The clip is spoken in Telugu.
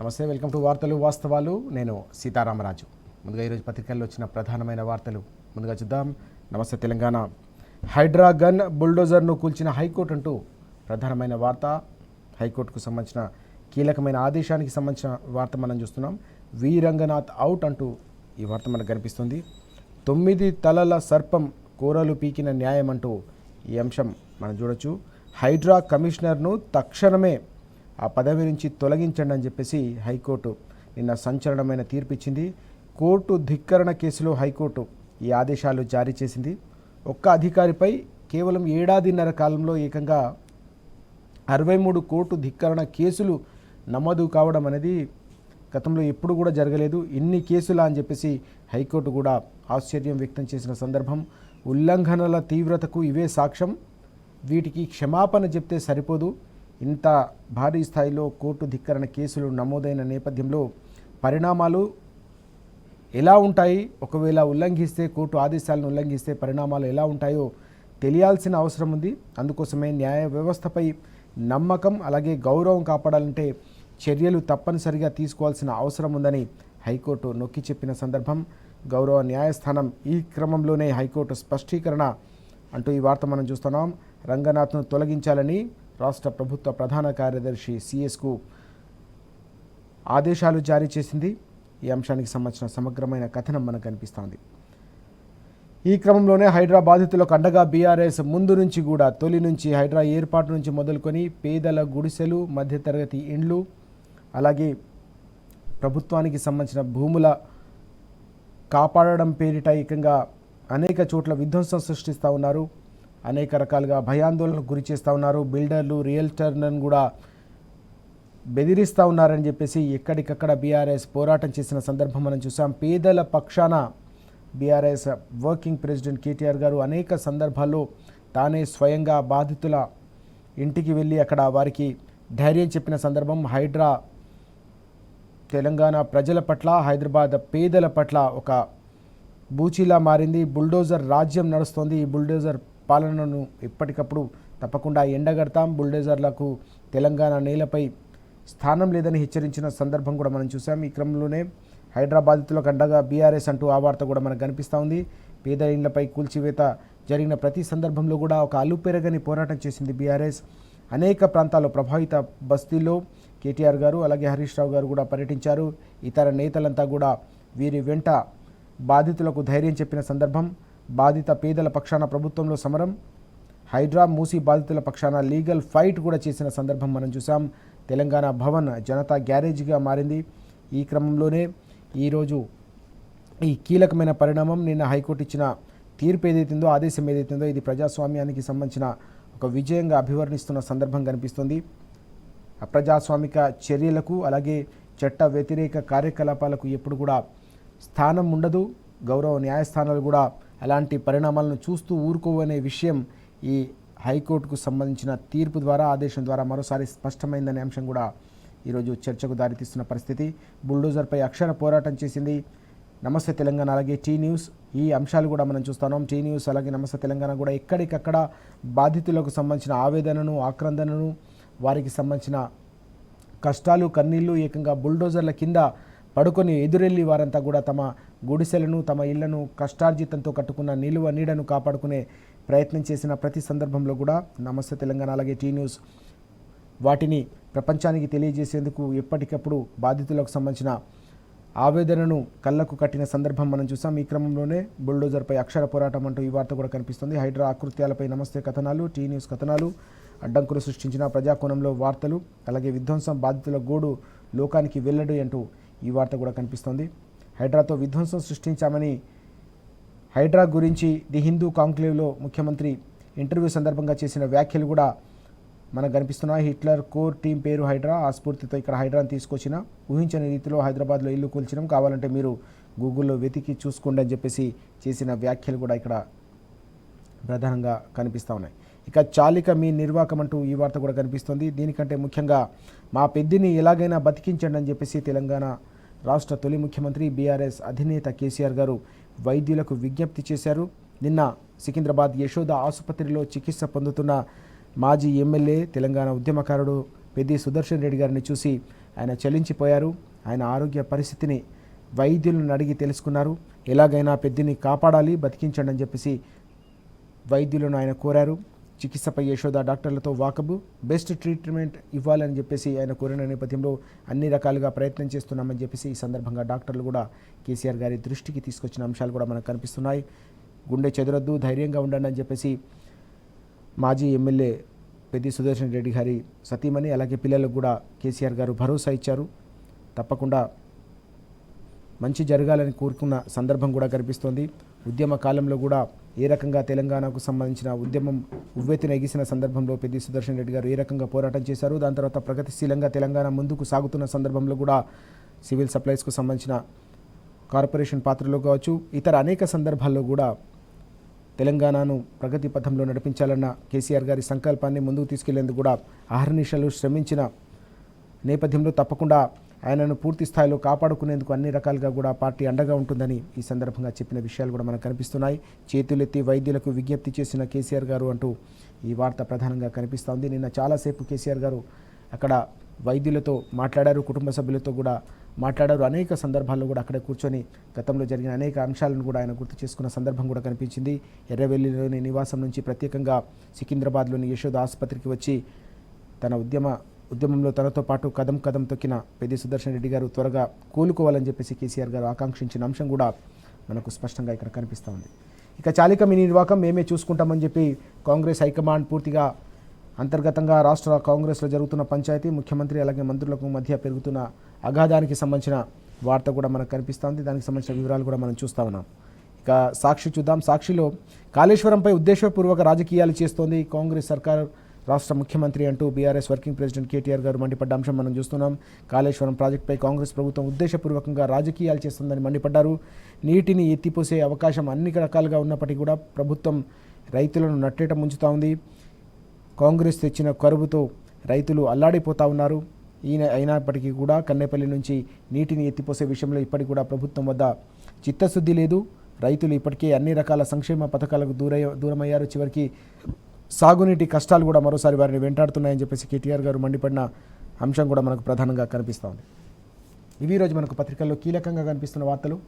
నమస్తే, వెల్కమ్ టు వార్తలు వాస్తవాలు. నేను సీతారామరాజు. ముందుగా ఈరోజు పత్రికల్లో వచ్చిన ప్రధానమైన వార్తలు ముందుగా చూద్దాం. నమస్తే తెలంగాణ. హైడ్రా గన్ బుల్డోజర్ను కూల్చిన హైకోర్టు అంటూ ప్రధానమైన వార్త. హైకోర్టుకు సంబంధించిన కీలకమైన ఆదేశానికి సంబంధించిన వార్త మనం చూస్తున్నాం. వి రంగనాథ్ అవుట్ అంటూ ఈ వార్త మనకు కనిపిస్తుంది. 9 తలల సర్పం కూరలు పీకిన న్యాయం అంటూ ఈ అంశం మనం చూడొచ్చు. హైడ్రా కమిషనర్ను తక్షణమే ఆ పదవి నుంచి తొలగించండి అని చెప్పేసి హైకోర్టు నిన్న సంచలనమైన తీర్పు ఇచ్చింది. కోర్టు ధిక్కరణ కేసులో హైకోర్టు ఈ ఆదేశాలు జారీ చేసింది. ఒక్క అధికారిపై కేవలం ఏడాదిన్నర కాలంలో ఏకంగా 63 కోర్టు ధిక్కరణ కేసులు నమోదు కావడం అనేది గతంలో ఎప్పుడు కూడా జరగలేదు. ఇన్ని కేసులా అని చెప్పేసి హైకోర్టు కూడా ఆశ్చర్యం వ్యక్తం చేసిన సందర్భం. ఉల్లంఘనల తీవ్రతకు ఇవే సాక్ష్యం, వీటికి క్షమాపణ చెప్తే సరిపోదు. ఇంత భారీ స్థాయిలో కోర్టు ధిక్కరణ కేసులు నమోదైన నేపథ్యంలో పరిణామాలు ఎలా ఉంటాయి, ఒకవేళ ఉల్లంఘిస్తే, కోర్టు ఆదేశాలను ఉల్లంఘిస్తే పరిణామాలు ఎలా ఉంటాయో తెలియాల్సిన అవసరం ఉంది. అందుకోసమే న్యాయ వ్యవస్థపై నమ్మకం అలాగే గౌరవం కాపాడాలంటే చర్యలు తప్పనిసరిగా తీసుకోవాల్సిన అవసరం ఉందని హైకోర్టు నొక్కి చెప్పిన సందర్భం. గౌరవ న్యాయస్థానం ఈ క్రమంలోనే హైకోర్టు స్పష్టీకరణ అంటూ ఈ వార్త మనం చూస్తున్నాం. రంగనాథ్ను తొలగించాలని రాష్ట్ర ప్రభుత్వ ప్రధాన కార్యదర్శి సిఎస్కు ఆదేశాలు జారీ చేసింది. ఈ అంశానికి సంబంధించిన సమగ్రమైన కథనం మనకు కనిపిస్తోంది. ఈ క్రమంలోనే హైడ్రా బాధితులకు అండగా బీఆర్ఎస్ ముందు నుంచి కూడా తొలి నుంచి హైడ్రా ఏర్పాటు నుంచి మొదలుకొని పేదల గుడిసెలు, మధ్యతరగతి ఇండ్లు, అలాగే ప్రభుత్వానికి సంబంధించిన భూముల కాపాడడం పేరిట ఏకంగా అనేక చోట్ల విధ్వంసం సృష్టిస్తూ ఉన్నారు. అనేక రకాలుగా భయాందోళనకు గురి చేస్తూ ఉన్నారు. బిల్డర్లు, రియల్టర్లను కూడా బెదిరిస్తూ ఉన్నారని చెప్పేసి ఎక్కడికక్కడ బీఆర్ఎస్ పోరాటం చేసిన సందర్భం మనం చూసాం. పేదల పక్షాన బీఆర్ఎస్ వర్కింగ్ ప్రెసిడెంట్ కేటీఆర్ గారు అనేక సందర్భాల్లో తానే స్వయంగా బాధితుల ఇంటికి వెళ్ళి అక్కడ వారికి ధైర్యం చెప్పిన సందర్భం. హైడ్రా తెలంగాణ ప్రజల పట్ల, హైదరాబాద్ పేదల పట్ల ఒక బూచీలా మారింది. బుల్డోజర్ రాజ్యం నడుస్తోంది. ఈ బుల్డోజర్ పాలనను ఎప్పటికప్పుడు తప్పకుండా ఎండగడతాం, బుల్డోజర్లకు తెలంగాణ నేలపై స్థానం లేదని హెచ్చరించిన సందర్భం కూడా మనం చూసాం. ఈ క్రమంలోనే హైదరాబాద్తులకు అండగా బీఆర్ఎస్ అంటూ ఆ వార్త కూడా మనకు కనిపిస్తూ ఉంది. పేద ఇండ్లపై కూల్చివేత జరిగిన ప్రతి సందర్భంలో కూడా ఒక అలుపెరగని పోరాటం చేసింది బీఆర్ఎస్. అనేక ప్రాంతాల్లో ప్రభావిత బస్తీల్లో కేటీఆర్ గారు అలాగే హరీష్ రావు గారు కూడా పర్యటించారు. ఇతర నేతలంతా కూడా వీరి వెంట బాధితులకు ధైర్యం చెప్పిన సందర్భం. బాధిత పేదల పక్షాన ప్రభుత్వంలో సమరం, హైడ్రా మూసీ బాధితుల పక్షాన లీగల్ ఫైట్ కూడా చేసిన సందర్భం మనం చూసాం. తెలంగాణ భవన్ జనతా గ్యారేజ్గా మారింది. ఈ క్రమంలోనే ఈరోజు ఈ కీలకమైన పరిణామం, నిన్న హైకోర్టు ఇచ్చిన తీర్పు ఏదైతుందో, ఆదేశం ఏదైతుందో, ఇది ప్రజాస్వామ్యానికి సంబంధించిన ఒక విజయంగా అభివర్ణిస్తున్న సందర్భం కనిపిస్తుంది. అప్రజాస్వామిక చర్యలకు అలాగే చట్ట వ్యతిరేక కార్యకలాపాలకు ఎప్పుడు కూడా స్థానం ఉండదు. గౌరవ న్యాయస్థానాలు కూడా అలాంటి పరిణామాలను చూస్తూ ఊరుకోవనే విషయం ఈ హైకోర్టుకు సంబంధించిన తీర్పు ద్వారా, ఆదేశం ద్వారా మరోసారి స్పష్టమైందనే అంశం కూడా ఈరోజు చర్చకు దారితీస్తున్న పరిస్థితి. బుల్డోజర్పై అక్షర పోరాటం చేసింది నమస్తే తెలంగాణ అలాగే టీ న్యూస్. ఈ అంశాలు కూడా మనం చూస్తున్నాం. టీ న్యూస్ అలాగే నమస్తే తెలంగాణ కూడా ఎక్కడికక్కడ బాధితులకు సంబంధించిన ఆవేదనను, ఆక్రందనను, వారికి సంబంధించిన కష్టాలు, కన్నీళ్లు ఏకంగా బుల్డోజర్ల కింద పడుకొని ఎదురెళ్ళి వారంతా కూడా తమ గుడిసెలను, తమ ఇళ్లను కష్టార్జితంతో కట్టుకున్న నిలువ నీడను కాపాడుకునే ప్రయత్నం చేసిన ప్రతి సందర్భంలో కూడా నమస్తే తెలంగాణ అలాగే టీ న్యూస్ వాటిని ప్రపంచానికి తెలియజేసేందుకు ఎప్పటికప్పుడు బాధితులకు సంబంధించిన ఆవేదనను కళ్ళకు కట్టిన సందర్భం మనం చూసాం. ఈ క్రమంలోనే బుల్డోజర్పై అక్షర పోరాటం అంటూ ఈ వార్త కూడా కనిపిస్తుంది. హైడ్రా ఆకృత్యాలపై నమస్తే కథనాలు, టీ న్యూస్ కథనాలు, అడ్డంకులు సృష్టించిన ప్రజాకోణంలో వార్తలు, అలాగే విధ్వంసం బాధితుల గోడు లోకానికి వెల్లడి అంటూ ఈ వార్త కూడా కనిపిస్తోంది. హైడ్రాతో విధ్వంసం సృష్టించామని హైడ్రా గురించి ది హిందూ కాంక్లేవ్లో ముఖ్యమంత్రి ఇంటర్వ్యూ సందర్భంగా చేసిన వ్యాఖ్యలు కూడా మనకు కనిపిస్తున్నాయి. హిట్లర్ కోర్ టీం పేరు హైడ్రా, ఆ స్ఫూర్తితో ఇక్కడ హైడ్రాను తీసుకొచ్చిన, ఊహించని రీతిలో హైదరాబాద్లో ఇల్లు కూల్చడం, కావాలంటే మీరు గూగుల్లో వెతికి చూసుకోండి అని చెప్పేసి చేసిన వ్యాఖ్యలు కూడా ఇక్కడ ప్రధానంగా కనిపిస్తూ ఉన్నాయి. ఇక చాలిక మీ నిర్వాకం అంటూ ఈ వార్త కూడా కనిపిస్తుంది. దీనికంటే ముఖ్యంగా మా పెద్దిని ఎలాగైనా బతికించండి అని చెప్పేసి తెలంగాణ రాష్ట్ర తొలి ముఖ్యమంత్రి బీఆర్ఎస్ అధినేత కేసీఆర్ గారు వైద్యులకు విజ్ఞప్తి చేశారు. నిన్న సికింద్రాబాద్ యశోద ఆసుపత్రిలో చికిత్స పొందుతున్న మాజీ ఎమ్మెల్యే తెలంగాణ ఉద్యమకారుడు పెద్ది సుదర్శన్ రెడ్డి గారిని చూసి ఆయన చలించిపోయారు. ఆయన ఆరోగ్య పరిస్థితిని వైద్యులను అడిగి తెలుసుకున్నారు. ఎలాగైనా పెద్దిని కాపాడాలి, బతికించండి అని చెప్పేసి వైద్యులను ఆయన కోరారు. చికిత్సపై యశోద డాక్టర్లతో వాకబు, బెస్ట్ ట్రీట్మెంట్ ఇవ్వాలని చెప్పేసి ఆయన కోరిన నేపథ్యంలో అన్ని రకాలుగా ప్రయత్నం చేస్తున్నామని చెప్పేసి ఈ సందర్భంగా డాక్టర్లు కూడా కేసీఆర్ గారి దృష్టికి తీసుకొచ్చిన అంశాలు కూడా మనకు కనిపిస్తున్నాయి. గుండె చెదరొద్దు, ధైర్యంగా ఉండండి అని చెప్పేసి మాజీ ఎమ్మెల్యే పెద్ది సుదర్శన్ రెడ్డి గారి సతీమణి అలాగే పిల్లలకు కూడా కేసీఆర్ గారు భరోసా ఇచ్చారు. తప్పకుండా మంచి జరగాలని కోరుకున్న సందర్భం కూడా కనిపిస్తోంది. ఉద్యమ కాలంలో కూడా ఏ రకంగా తెలంగాణకు సంబంధించిన ఉద్యమం ఉవ్వెత్తున ఎగిసిన సందర్భంలో పెద్ది సుదర్శన్ రెడ్డి గారు ఏ రకంగా పోరాటం చేశారు. దాని తర్వాత ప్రగతిశీలంగా తెలంగాణ ముందుకు సాగుతున్న సందర్భంలో కూడా సివిల్ సప్లైస్కు సంబంధించిన కార్పొరేషన్ పాత్రలో కావచ్చు, ఇతర అనేక సందర్భాల్లో కూడా తెలంగాణను ప్రగతి పథంలో నడిపించాలన్న కేసీఆర్ గారి సంకల్పాన్ని ముందుకు తీసుకెళ్లేందుకు కూడా అహర్నిశలు శ్రమించిన నేపథ్యంలో తప్పకుండా ఆయనను పూర్తి స్థాయిలో కాపాడుకునేందుకు అన్ని రకాలుగా కూడా పార్టీ అండగా ఉంటుందని ఈ సందర్భంగా చెప్పిన విషయాలు కూడా మనకు కనిపిస్తున్నాయి. చేతులెత్తి వైద్యులకు విజ్ఞప్తి చేసిన కేసీఆర్ గారు అంటూ ఈ వార్త ప్రధానంగా కనిపిస్తోంది. నిన్న చాలాసేపు కేసీఆర్ గారు అక్కడ వైద్యులతో మాట్లాడారు, కుటుంబ సభ్యులతో కూడా మాట్లాడారు. అనేక సందర్భాల్లో కూడా అక్కడ కూర్చొని గతంలో జరిగిన అనేక అంశాలను కూడా ఆయన గుర్తు చేసుకున్న సందర్భం కూడా కనిపించింది. ఎర్రవెల్లిలోని నివాసం నుంచి ప్రత్యేకంగా సికింద్రాబాద్లోని యశోద ఆసుపత్రికి వచ్చి తన ఉద్యమంలో తనతో పాటు కదం తొక్కిన పెద్ది సుదర్శన్ రెడ్డి గారు త్వరగా కోలుకోవాలని చెప్పేసి కేసీఆర్ గారు ఆకాంక్షించిన అంశం కూడా మనకు స్పష్టంగా ఇక్కడ కనిపిస్తూ ఉంది. ఇక చాలిక మీ నిర్వాహకం మేమే చూసుకుంటామని చెప్పి కాంగ్రెస్ హైకమాండ్ పూర్తిగా అంతర్గతంగా రాష్ట్ర కాంగ్రెస్లో జరుగుతున్న పంచాయతీ, ముఖ్యమంత్రి అలాగే మంత్రులకు మధ్య పెరుగుతున్న అగాధానికి సంబంధించిన వార్త కూడా మనకు కనిపిస్తోంది. దానికి సంబంధించిన వివరాలు కూడా మనం చూస్తూ ఉన్నాం. ఇక సాక్షి చూద్దాం. సాక్షిలో కాళేశ్వరంపై ఉద్దేశపూర్వక రాజకీయాలు చేస్తోంది కాంగ్రెస్ సర్కార్, రాష్ట్ర ముఖ్యమంత్రి అంటూ బీఆర్ఎస్ వర్కింగ్ ప్రెసిడెంట్ కేటీఆర్ గారు మండిపడ్డ అంశం మనం చూస్తున్నాం. కాళేశ్వరం ప్రాజెక్టుపై కాంగ్రెస్ ప్రభుత్వం ఉద్దేశపూర్వకంగా రాజకీయాలు చేస్తుందని మండిపడ్డారు. నీటిని ఎత్తిపోసే అవకాశం అన్ని రకాలుగా ఉన్నప్పటికీ కూడా ప్రభుత్వం రైతులను నట్టేట ముంచుతూ ఉంది. కాంగ్రెస్ తెచ్చిన కరువుతో రైతులు అల్లాడిపోతూ ఉన్నారు. అయినప్పటికీ కూడా కన్నెపల్లి నుంచి నీటిని ఎత్తిపోసే విషయంలో ఇప్పటికి కూడా ప్రభుత్వం వద్ద చిత్తశుద్ధి లేదు. రైతులు ఇప్పటికే అన్ని రకాల సంక్షేమ పథకాలకు దూరమయ్యారు. చివరికి సాగునీటి కష్టాలు కూడా మరోసారి వారిని వెంటాడుతున్నాయని చెప్పేసి కేటీఆర్ గారు మండిపడిన అంశం కూడా మనకు ప్రధానంగా కనిపిస్తూ ఉంది. ఇవి ఈరోజు మనకు పత్రికల్లో కీలకంగా కనిపిస్తున్న వార్తలు.